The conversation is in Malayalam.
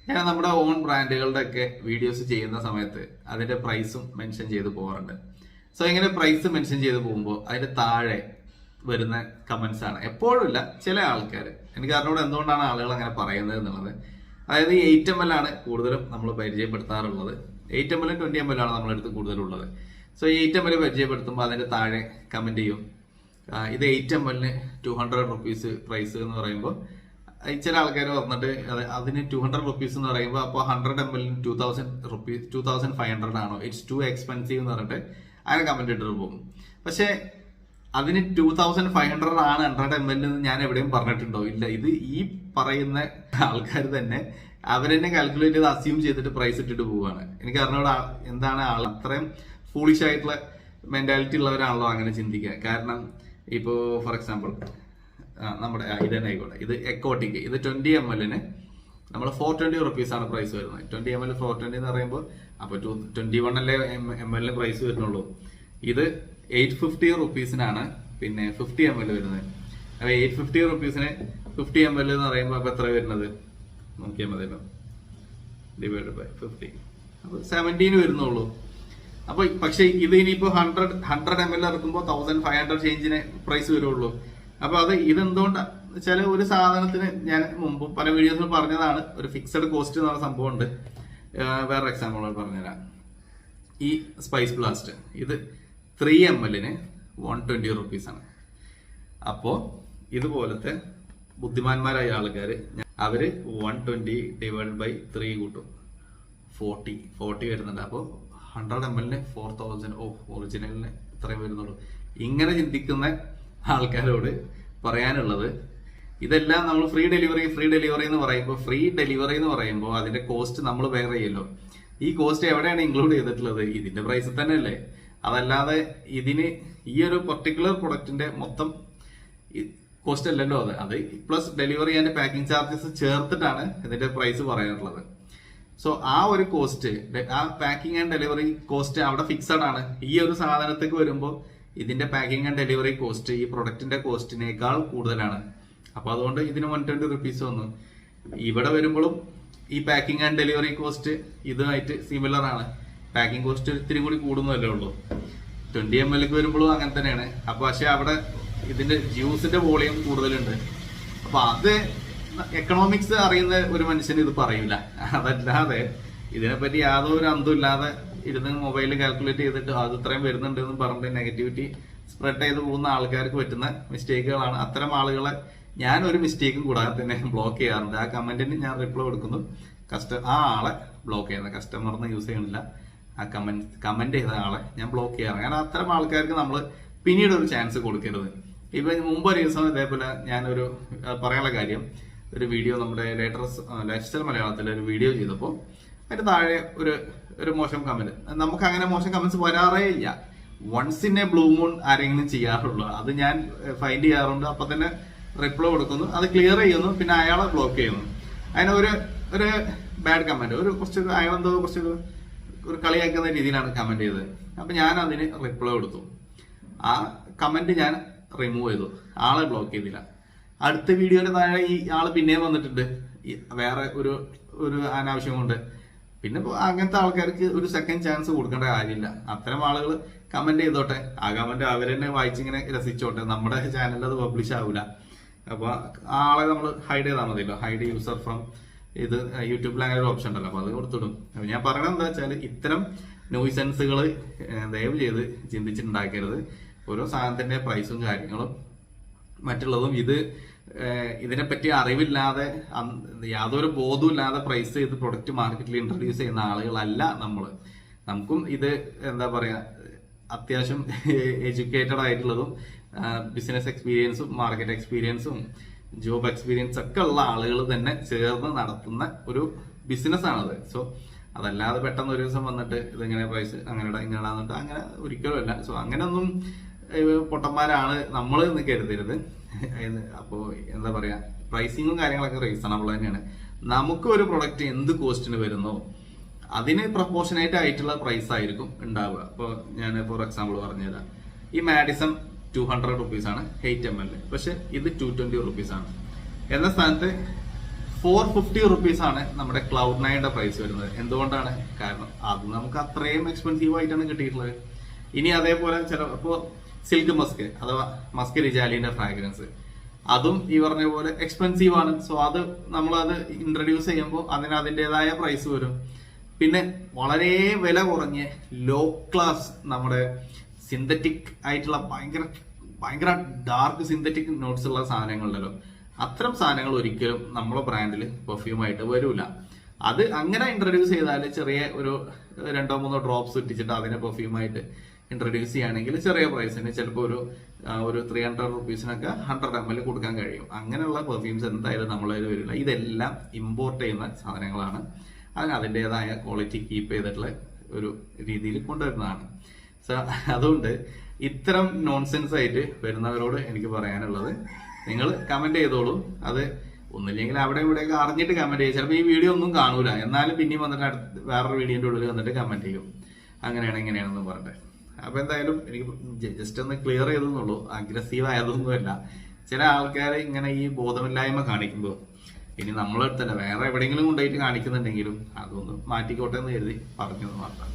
ഞാൻ നമ്മുടെ ഓൺ ബ്രാൻഡുകളുടെ ഒക്കെ വീഡിയോസ് ചെയ്യുന്ന സമയത്ത് അതിന്റെ പ്രൈസും മെൻഷൻ ചെയ്ത് പോകാറുണ്ട്. സോ ഇങ്ങനെ പ്രൈസ് മെൻഷൻ ചെയ്ത് പോകുമ്പോൾ അതിന്റെ താഴെ വരുന്ന കമന്റ്സ് ആണ്, എപ്പോഴും ഇല്ല, ചില ആൾക്കാർ, എനിക്ക് അറിഞ്ഞൂടെ എന്തുകൊണ്ടാണ് ആളുകൾ അങ്ങനെ പറയുന്നത് എന്നുള്ളത്. അതായത് ഈ 8ml ആണ് കൂടുതലും നമ്മൾ പരിചയപ്പെടുത്താറുള്ളത്. 8ml 20ml ആണ് നമ്മളെടുത്ത് കൂടുതലുള്ളത്. സോ ഈ 8ml പരിചയപ്പെടുത്തുമ്പോൾ അതിന്റെ താഴെ കമന്റ് ചെയ്യും, ഇത് 8ml 200 റുപ്പീസ് പ്രൈസ് എന്ന് പറയുമ്പോൾ ചില ആൾക്കാർ പറഞ്ഞിട്ട് അതിന് 200 റുപ്പീസ് എന്ന് പറയുമ്പോൾ അപ്പോൾ 100ml 2500 ആണോ, ഇറ്റ്സ് ടു എക്സ്പെൻസീവ് എന്ന് പറഞ്ഞിട്ട് അങ്ങനെ കമന്റ് ഇട്ടിട്ട് പോകും. പക്ഷെ അതിന് 2500 ആണ് 100ml എന്ന് ഞാൻ എവിടെയും പറഞ്ഞിട്ടുണ്ടോ? ഇല്ല. ഇത് ഈ പറയുന്ന ആൾക്കാർ തന്നെ അവരെന്നെ കാൽക്കുലേറ്റ് ചെയ്ത് അസ്യൂം ചെയ്തിട്ട് പ്രൈസ് ഇട്ടിട്ട് പോവുകയാണ്. എനിക്ക് അറിഞ്ഞൂടെ എന്താണ് ആൾ അത്രയും ഫൂളിഷ് ആയിട്ടുള്ള മെന്റാലിറ്റി ഉള്ളവരാണല്ലോ അങ്ങനെ ചിന്തിക്കുക. കാരണം ഇപ്പോ ഫോർ എക്സാമ്പിൾ നമ്മുടെ ഇത് തന്നെ ആയിക്കോട്ടെ, ഇത് എക്കോട്ടിക്, ഇത് 20ml നമ്മൾ 420 റുപ്പീസ് ആണ് പ്രൈസ് വരുന്നത്. 20ml 420 എന്ന് പറയുമ്പോൾ അപ്പൊ 21ml പ്രൈസ് വരുന്നുള്ളൂ. ഇത് 850 റുപ്പീസിനാണ് പിന്നെ 50ml വരുന്നത്. അപ്പൊ 850 റുപ്പീസിന് 50ml എന്ന് പറയുമ്പോൾ അപ്പൊ എത്ര വരുന്നത് നോക്കിയാൽ മതിയല്ലോ, ഡിവൈഡ് ബൈ 50, അപ്പൊ 17 വരുന്നുള്ളൂ. അപ്പൊ പക്ഷെ ഇത് ഇനിയിപ്പോ 100ml ഇറക്കുമ്പോൾ 1500 ചേഞ്ചിന് പ്രൈസ് വരുള്ളൂ. അപ്പൊ അത് ഇതെന്തുകൊണ്ടാണ് വെച്ചാൽ ഒരു സാധനത്തിന് ഞാൻ മുമ്പ് പല വീഡിയോസിൽ പറഞ്ഞതാണ്, ഒരു ഫിക്സഡ് കോസ്റ്റ് എന്ന് പറഞ്ഞ സംഭവം ഉണ്ട്. വേറെ എക്സാമ്പിൾ പറഞ്ഞുതരാം. ഈ സ്പൈസ് ബ്ലാസ്റ്റ് ഇത് 3ml 120 റുപ്പീസാണ്. അപ്പോ ഇതുപോലത്തെ ബുദ്ധിമാന്മാരായ ആൾക്കാർ അവര് 120 ഡിവൈഡ് ബൈ 3 കൂട്ടും, 40 വരുന്നുണ്ട്. അപ്പോൾ 100ml 4000. ഒറിജിനലിന് ഇത്രയും വരുന്നുള്ളൂ. ഇങ്ങനെ ചിന്തിക്കുന്ന ആൾക്കാരോട് പറയാനുള്ളത്, ഇതെല്ലാം നമ്മൾ ഫ്രീ ഡെലിവറി എന്ന് പറയുമ്പോൾ അതിന്റെ കോസ്റ്റ് നമ്മൾ ബെയർ ചെയ്യല്ലോ. ഈ കോസ്റ്റ് എവിടെയാണ് ഇൻക്ലൂഡ് ചെയ്തിട്ടുള്ളത്? ഇതിന്റെ പ്രൈസിൽ തന്നെ അല്ലേ. അതല്ലാതെ ഇതിന് ഈ ഒരു പർട്ടിക്കുലർ പ്രൊഡക്റ്റിന്റെ മൊത്തം കോസ്റ്റ് അല്ലല്ലോ അത് plus delivery and packing charges ചേർത്തിട്ടാണ് ഇതിന്റെ പ്രൈസ് പറയാനുള്ളത്. സോ ആ ഒരു കോസ്റ്റ്, ആ പാക്കിംഗ് ആൻഡ് ഡെലിവറി കോസ്റ്റ് അവിടെ ഫിക്സഡ് ആണ്. ഈ ഒരു സാധനത്തേക്ക് വരുമ്പോൾ ഇതിന്റെ പാക്കിംഗ് ആൻഡ് ഡെലിവറി കോസ്റ്റ് ഈ പ്രൊഡക്റ്റിന്റെ കോസ്റ്റിനേക്കാൾ കൂടുതലാണ്. അപ്പൊ അതുകൊണ്ട് ഇതിന് 120 റുപ്പീസ് വന്നു. ഇവിടെ വരുമ്പോഴും ഈ പാക്കിംഗ് ആൻഡ് ഡെലിവറി കോസ്റ്റ് ഇതുമായിട്ട് സിമിലർ ആണ്. പാക്കിംഗ് കോസ്റ്റ് ഇത്തിരി കൂടി കൂടുന്നതല്ലേ ഉള്ളൂ. 20ml വരുമ്പോഴും അങ്ങനെ തന്നെയാണ്. അപ്പൊ പക്ഷെ അവിടെ ഇതിന്റെ ജ്യൂസിന്റെ വോളിയം കൂടുതലുണ്ട്. അപ്പൊ അത് എക്കണോമിക്സ് അറിയുന്ന ഒരു മനുഷ്യന് ഇത് പറയൂല. അതല്ലാതെ ഇതിനെപ്പറ്റി യാതൊരു അന്തം ഇല്ലാതെ ഇരുന്ന് മൊബൈലിൽ കാൽക്കുലേറ്റ് ചെയ്തിട്ട് അത് ഇത്രയും വരുന്നുണ്ട് എന്ന് പറഞ്ഞിട്ട് നെഗറ്റിവിറ്റി സ്പ്രെഡ് ചെയ്ത് പോകുന്ന ആൾക്കാർക്ക് പറ്റുന്ന മിസ്റ്റേക്കുകളാണ്. അത്തരം ആളുകളെ ഞാൻ ഒരു മിസ്റ്റേക്കും കൂടാതെ തന്നെ ബ്ലോക്ക് ചെയ്യാറുണ്ട്. ആ കമന്റിന് ഞാൻ റിപ്ലൈ കൊടുക്കുന്നു, ആ ആളെ ബ്ലോക്ക് ചെയ്യുന്നത്. കസ്റ്റമറിന് യൂസ് ചെയ്യണില്ല, ആ കമന്റ് ചെയ്ത ആളെ ഞാൻ ബ്ലോക്ക് ചെയ്യാറ്. കാരണം അത്തരം ആൾക്കാർക്ക് നമ്മൾ പിന്നീട് ഒരു ചാൻസ് കൊടുക്കരുത്. ഇപ്പൊ മുമ്പ് ഒരു ദിവസം ഇതേപോലെ ഞാനൊരു പറയാനുള്ള കാര്യം, ഒരു വീഡിയോ നമ്മുടെ ലൈഫ് സ്റ്റൈൽ മലയാളത്തിൽ ഒരു വീഡിയോ ചെയ്തപ്പോൾ അതിന് താഴെ ഒരു മോശം കമന്റ്. നമുക്ക് അങ്ങനെ മോശം കമന്റ്സ് വരാറേ ഇല്ല. Once in a blue moon ആരെങ്കിലും ചെയ്യാറുള്ളൂ. അത് ഞാൻ ഫൈൻഡ് ചെയ്യാറുണ്ട്. അപ്പൊ തന്നെ റിപ്ലൈ കൊടുക്കുന്നു, അത് ക്ലിയർ ചെയ്യുന്നു, പിന്നെ അയാളെ ബ്ലോക്ക് ചെയ്യുന്നു. അതിന് ഒരു ബാഡ് കമന്റ്, അയാളെന്തോ ഒരു കളിയാക്കുന്ന രീതിയിലാണ് കമന്റ് ചെയ്തത്. അപ്പൊ ഞാൻ അതിന് റിപ്ലൈ കൊടുത്തു. ആ കമന്റ് ഞാൻ റിമൂവ് ചെയ്തു, ആളെ ബ്ലോക്ക് ചെയ്തില്ല. അടുത്ത വീഡിയോയുടെ താഴെ ഈ ആള് പിന്നെയും വന്നിട്ടുണ്ട് വേറെ ഒരു അനാവശ്യം കൊണ്ട്. പിന്നെ അങ്ങനത്തെ ആൾക്കാർക്ക് ഒരു സെക്കൻഡ് ചാൻസ് കൊടുക്കേണ്ട കാര്യമില്ല. അത്തരം ആളുകൾ കമന്റ് ചെയ്തോട്ടെ, ആ കമന്റ് അവരെന്നെ വായിച്ചിങ്ങനെ രസിച്ചോട്ടെ. നമ്മുടെ ചാനലിൽ അത് പബ്ലിഷ് ആവില്ല. അപ്പൊ ആ ആളെ നമ്മൾ ഹൈഡ് ചെയ്താൽ മതിയല്ലോ, ഹൈഡ് യൂസർ ഫ്രം ഇത് യൂട്യൂബിൽ അങ്ങനെ ഒരു ഓപ്ഷൻ ഉണ്ടല്ലോ, അപ്പൊ അത് കൊടുത്തിടും. അപ്പൊ ഞാൻ പറയണത് എന്താ വെച്ചാൽ ഇത്തരം നോയ്സൻസുകൾ ദയവ് ചെയ്ത് ചിന്തിച്ചിട്ടുണ്ടാക്കരുത്. ഓരോ സാധനത്തിന്റെ പ്രൈസും കാര്യങ്ങളും മറ്റുള്ളതും ഇതിനെപ്പറ്റി അറിവില്ലാതെ യാതൊരു ബോധവും ഇല്ലാതെ പ്രൈസ് ചെയ്ത് പ്രൊഡക്റ്റ് മാർക്കറ്റിൽ ഇൻട്രൊഡ്യൂസ് ചെയ്യുന്ന ആളുകളല്ല നമ്മള്. നമുക്കും ഇത് എന്താ പറയാ അത്യാവശ്യം എഡ്യൂക്കേറ്റഡ് ആയിട്ടുള്ളതും ബിസിനസ് എക്സ്പീരിയൻസും മാർക്കറ്റ് എക്സ്പീരിയൻസും ജോബ് എക്സ്പീരിയൻസ് ഒക്കെ ഉള്ള ആളുകൾ തന്നെ ചേർന്ന് നടത്തുന്ന ഒരു ബിസിനസ് ആണത്. സോ അതല്ലാതെ പെട്ടെന്ന് ഒരു ദിവസം വന്നിട്ട് ഇതിങ്ങനെ പ്രൈസ് അങ്ങനെ ഇങ്ങനെ അങ്ങനെ ഒരിക്കലും അല്ല. സോ അങ്ങനെയൊന്നും പൊട്ടന്മാരാണ് നമ്മൾ എന്ന് കരുതരുത്. അപ്പോ എന്താ പറയാ, പ്രൈസിങ്ങും കാര്യങ്ങളൊക്കെ റീസണബിൾ തന്നെയാണ്. നമുക്ക് ഒരു പ്രൊഡക്റ്റ് എന്ത് കോസ്റ്റിന് വരുന്നോ അതിന് പ്രൊപ്പോർഷനേറ്റ് ആയിട്ടുള്ള പ്രൈസ് ആയിരിക്കും ഉണ്ടാവുക. അപ്പോൾ ഞാൻ ഫോർ എക്സാമ്പിൾ പറഞ്ഞുതരാം. ഈ മാഡിസൺ 200 റുപ്പീസ് ആണ് 8ml, പക്ഷെ ഇത് 220 റുപ്പീസ് ആണ്. എന്ന സ്ഥാനത്ത് 450 ആണ് നമ്മുടെ Cloud9 പ്രൈസ് വരുന്നത്. എന്തുകൊണ്ടാണ്? കാരണം അത് നമുക്ക് അത്രയും എക്സ്പെൻസീവ് ആയിട്ടാണ് കിട്ടിയിട്ടുള്ളത്. ഇനി അതേപോലെ ചിലപ്പോ സിൽക്ക് മസ്ക് അഥവാ മസ്ക് റിജാലിന്റെ ഫ്രാഗ്രൻസ്, അതും ഈ പറഞ്ഞ പോലെ എക്സ്പെൻസീവ് ആണ്. സോ അത് നമ്മളത് ഇൻട്രൊഡ്യൂസ് ചെയ്യുമ്പോൾ അതിന് അതിൻ്റെതായ പ്രൈസ് വരും. പിന്നെ വളരെ വില കുറഞ്ഞ് ലോ ക്ലാസ് നമ്മുടെ സിന്തറ്റിക് ആയിട്ടുള്ള ഭയങ്കര ഡാർക്ക് സിന്തറ്റിക് നോട്ട്സ് ഉള്ള സാധനങ്ങളുണ്ടല്ലോ, അത്തരം സാധനങ്ങൾ ഒരിക്കലും നമ്മളെ ബ്രാൻഡിൽ പെർഫ്യൂമായിട്ട് വരൂല. അത് അങ്ങനെ ഇൻട്രൊഡ്യൂസ് ചെയ്താൽ ചെറിയ ഒരു 2-3 ഡ്രോപ്സ് ഇട്ടിച്ചിട്ട് അതിനെ പെർഫ്യൂമായിട്ട് ഇൻട്രൊഡ്യൂസ് ചെയ്യുകയാണെങ്കിൽ ചെറിയ പ്രൈസിന് ചിലപ്പോൾ ഒരു 300 റുപ്പീസിനൊക്കെ 100 ml കൊടുക്കാൻ കഴിയും. അങ്ങനെയുള്ള പെർഫ്യൂംസ് എന്തായാലും നമ്മളതിൽ വരില്ല. ഇതെല്ലാം ഇമ്പോർട്ട് ചെയ്യുന്ന സാധനങ്ങളാണ്. അതിന് അതിൻ്റെതായ ക്വാളിറ്റി കീപ്പ് ചെയ്തിട്ടുള്ള ഒരു രീതിയിൽ കൊണ്ടുവരുന്നതാണ്. സോ അതുകൊണ്ട് ഇത്തരം നോൺസെൻസ് ആയിട്ട് വരുന്നവരോട് എനിക്ക് പറയാനുള്ളത്, നിങ്ങൾ കമന്റ് ചെയ്തോളൂ. അത് ഒന്നില്ലെങ്കിൽ അവിടെ ഇവിടെയൊക്കെ അറിഞ്ഞിട്ട് കമന്റ് ചെയ്യും. ചിലപ്പോൾ ഈ വീഡിയോ ഒന്നും കാണൂല, എന്നാലും പിന്നെയും വന്നിട്ട് വേറൊരു വീഡിയോന്റെ ഉള്ളിൽ വന്നിട്ട് കമന്റ് ചെയ്യും, അങ്ങനെയാണ് ഇങ്ങനെയാണെന്ന് പറഞ്ഞിട്ട്. അപ്പൊ എന്തായാലും എനിക്ക് ജസ്റ്റ് ഒന്ന് ക്ലിയർ ചെയ്തെന്നുള്ളൂ, അഗ്രസീവ് ആയതൊന്നുമല്ല. ചില ആൾക്കാർ ഇങ്ങനെ ഈ ബോധമില്ലായ്മ കാണിക്കുമ്പോൾ ഇനി നമ്മളെടുത്തല്ല വേറെ എവിടെയെങ്കിലും കൊണ്ടുപോയിട്ട് കാണിക്കുന്നുണ്ടെങ്കിലും അതൊന്ന് മാറ്റിക്കോട്ടെ എന്ന് കരുതി പറഞ്ഞു മാത്രം.